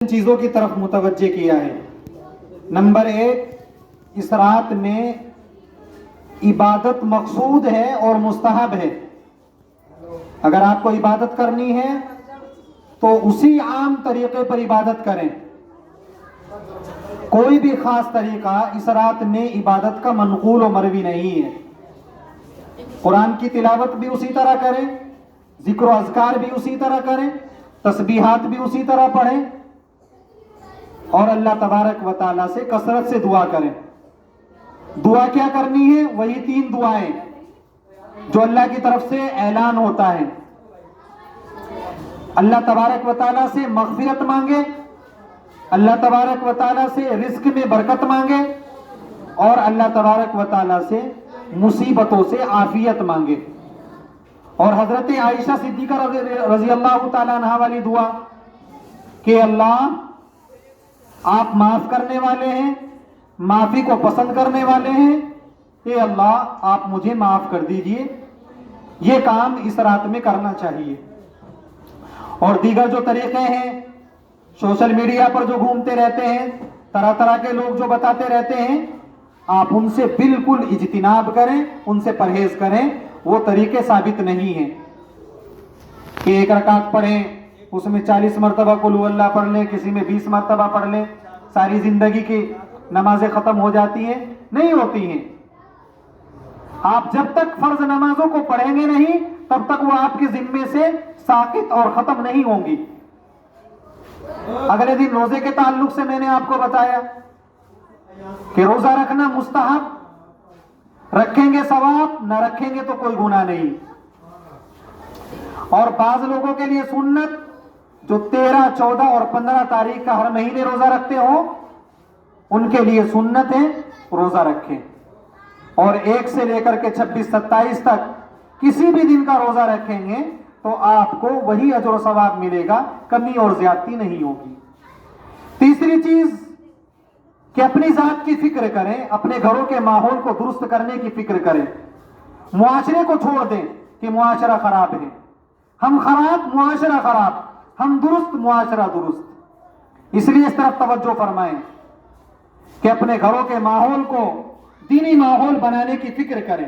چیزوں کی طرف متوجہ کیا ہے۔ نمبر 1، اس رات میں عبادت مقصود ہے اور مستحب ہے۔ اگر آپ کو عبادت کرنی ہے تو اسی عام طریقے پر عبادت کریں، کوئی بھی خاص طریقہ اس رات میں عبادت کا منقول و مروی نہیں ہے۔ قرآن کی تلاوت بھی اسی طرح کریں، ذکر و اذکار بھی اسی طرح کریں، تسبیحات بھی اسی طرح پڑھیں، اور اللہ تبارک و تعالیٰ سے کثرت سے دعا کریں۔ دعا کیا کرنی ہے؟ وہی 3 دعائیں جو اللہ کی طرف سے اعلان ہوتا ہے۔ اللہ تبارک و تعالیٰ سے مغفرت مانگے، اللہ تبارک و تعالیٰ سے رزق میں برکت مانگے، اور اللہ تبارک و تعالیٰ سے مصیبتوں سے عافیت مانگے۔ اور حضرت عائشہ صدیقہ رضی اللہ تعالیٰ عنہ والی دعا کہ اللہ آپ معاف کرنے والے ہیں، معافی کو پسند کرنے والے ہیں، اے اللہ آپ مجھے معاف کر دیجئے، یہ کام اس رات میں کرنا چاہیے۔ اور دیگر جو طریقے ہیں، سوشل میڈیا پر جو گھومتے رہتے ہیں، طرح طرح کے لوگ جو بتاتے رہتے ہیں، آپ ان سے بالکل اجتناب کریں، ان سے پرہیز کریں، وہ طریقے ثابت نہیں ہیں کہ 1 رکعت پڑھیں، اس میں 40 مرتبہ قل ہو اللہ پڑھ لیں، کسی میں 20 مرتبہ پڑھ لیں، ساری زندگی کی نمازیں ختم ہو جاتی ہیں۔ نہیں ہوتی ہیں۔ آپ جب تک فرض نمازوں کو پڑھیں گے نہیں، تب تک وہ آپ کے ذمے سے ساقط اور ختم نہیں ہوں گی۔ اگلے دن روزے کے تعلق سے میں نے آپ کو بتایا کہ روزہ رکھنا مستحب، رکھیں گے ثواب، نہ رکھیں گے تو کوئی گناہ نہیں۔ اور بعض لوگوں کے لیے سنت، جو 13، 14 اور 15 تاریخ کا ہر مہینے روزہ رکھتے ہوں، ان کے لیے سنت ہے روزہ رکھیں۔ اور 1 سے لے کر کے 26، 27 تک کسی بھی دن کا روزہ رکھیں گے تو آپ کو وہی اجر و ثواب ملے گا، کمی اور زیادتی نہیں ہوگی۔ تیسری چیز کہ اپنی ذات کی فکر کریں، اپنے گھروں کے ماحول کو درست کرنے کی فکر کریں۔ معاشرے کو چھوڑ دیں کہ معاشرہ خراب ہے، ہم خراب، معاشرہ خراب، ہم درست، معاشرہ درست۔ اس لیے اس طرف توجہ فرمائیں کہ اپنے گھروں کے ماحول کو دینی ماحول بنانے کی فکر کریں،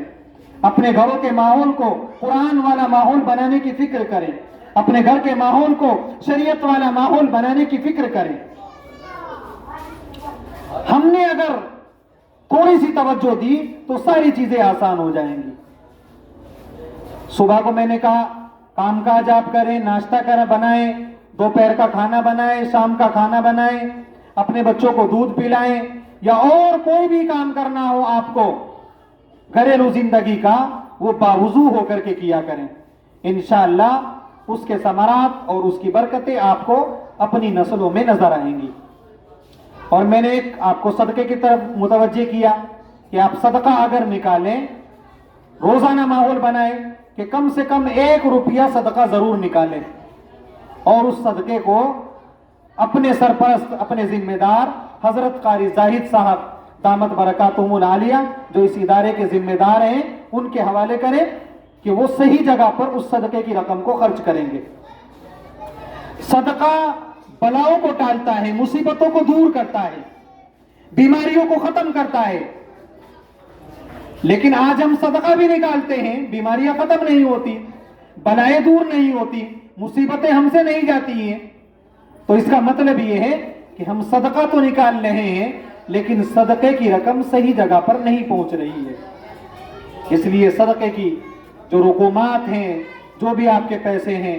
اپنے گھروں کے ماحول کو قرآن والا ماحول بنانے کی فکر کریں، اپنے گھر کے ماحول کو شریعت والا ماحول بنانے کی فکر کریں۔ ہم نے اگر تھوڑی سی توجہ دی تو ساری چیزیں آسان ہو جائیں گی۔ صبح کو میں نے کہا کام کاج آپ کریں، ناشتہ بنائیں، دوپہر کا کھانا بنائیں، شام کا کھانا بنائیں، اپنے بچوں کو دودھ پلائیں، یا اور کوئی بھی کام کرنا ہو آپ کو گھریلو زندگی کا، وہ باوضو ہو کر کے کیا کریں۔ انشاءاللہ اس کے ثمرات اور اس کی برکتیں آپ کو اپنی نسلوں میں نظر آئیں گی۔ اور میں نے ایک آپ کو صدقے کی طرف متوجہ کیا کہ آپ صدقہ اگر نکالیں، روزانہ ماحول بنائیں کہ کم سے کم 1 روپیہ صدقہ ضرور نکالیں، اور اس صدقے کو اپنے سرپرست، اپنے ذمہ دار حضرت قاری زاہد صاحب دامت برکاتہم العالیہ جو اس ادارے کے ذمہ دار ہیں، ان کے حوالے کریں کہ وہ صحیح جگہ پر اس صدقے کی رقم کو خرچ کریں گے۔ صدقہ بلاؤں کو ٹالتا ہے، مصیبتوں کو دور کرتا ہے، بیماریوں کو ختم کرتا ہے۔ لیکن آج ہم صدقہ بھی نکالتے ہیں، بیماریاں ختم نہیں ہوتی، بلائیں دور نہیں ہوتی، مصیبتیں ہم سے نہیں جاتی ہیں۔ تو اس کا مطلب یہ ہے کہ ہم صدقہ تو نکال رہے ہیں، لیکن صدقے کی رقم صحیح جگہ پر نہیں پہنچ رہی ہے۔ اس لیے صدقے کی جو رقومات ہیں، جو بھی آپ کے پیسے ہیں،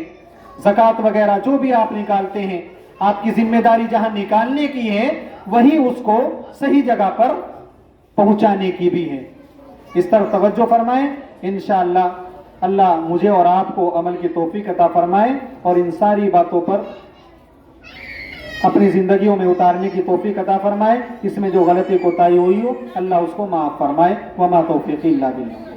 زکوٰۃ وغیرہ جو بھی آپ نکالتے ہیں، آپ کی ذمہ داری جہاں نکالنے کی ہے وہیں اس کو صحیح جگہ پر پہنچانے کی بھی ہے۔ اس طرف توجہ فرمائیں۔ انشاءاللہ اللہ مجھے اور آپ کو عمل کی توفیق عطا فرمائے، اور ان ساری باتوں پر اپنی زندگیوں میں اتارنے کی توفیق عطا فرمائے۔ اس میں جو غلطی کوتاہی ہوئی ہو اللہ اس کو معاف فرمائے۔ وما توفیقی الا باللہ۔